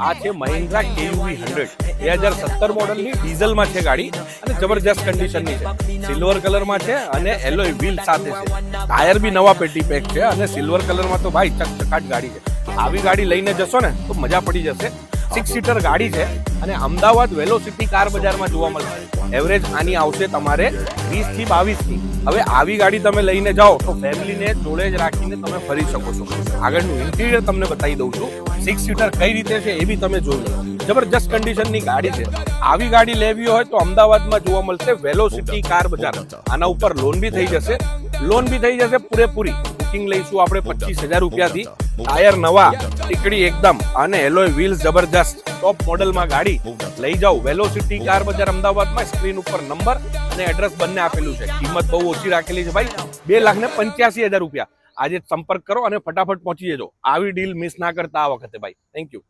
આ છે મહિન્દ્રા KUV 100 2017 મોડલની ડીઝલમાં છે ગાડી અને જબરજસ્ત કન્ડિશનની છે. સિલ્વર કલરમાં છે અને એલોય વ્હીલ સાથે છે. ટાયર બી નવા પેટી પેક છે અને સિલ્વર કલરમાં તો ભાઈ ચકચકાટ ગાડી છે. આવી ગાડી લઈને જશો ને તો મજા પડી જશે. 6 સીટર ગાડી છે અને અમદાવાદ વેલોસિટી કાર બજારમાં જોવા મળશે. એવરેજ આની આવશે તમારે 20 થી 22 ની. હવે આવી ગાડી તમે લઈને જાઓ તો ફેમિલીને જોડે જ રાખીને તમે ફરી શકો છો. આગળનું ઇન્ટિરિયર તમને બતાવી દઉં છું. 6 સીટર કઈ રીતે છે એ બી તમે જોઈ લો. જબરજસ્ત કન્ડિશનની ગાડી છે. આવી ગાડી લેવી હોય તો અમદાવાદમાં જોવા મળશે વેલોસિટી કાર બજાર. આના ઉપર લોન બી થઈ જશે. પૂરેપૂરી. બુકિંગ લઈશું આપણે 25,000 રૂપિયાથી. ટાયર નવા, ટીકડી એકદમ અને એલોય વ્હીલ્સ જબરજસ્ત ટોપ મોડલમાં ગાડી લઈ જાઓ. વેલોસિટી કાર બજાર અમદાવાદમાં. સ્ક્રીન ઉપર નંબર અને એડ્રેસ બંને આપેલું છે. કિંમત બહુ ઓછી રાખેલી છે ભાઈ, 2,85,000 રૂપિયા. આજે સંપર્ક કરો અને ફટાફટ પહોંચી જજો. આવી ડીલ મિસ ના કરતા આ વખતે ભાઈ. Thank you.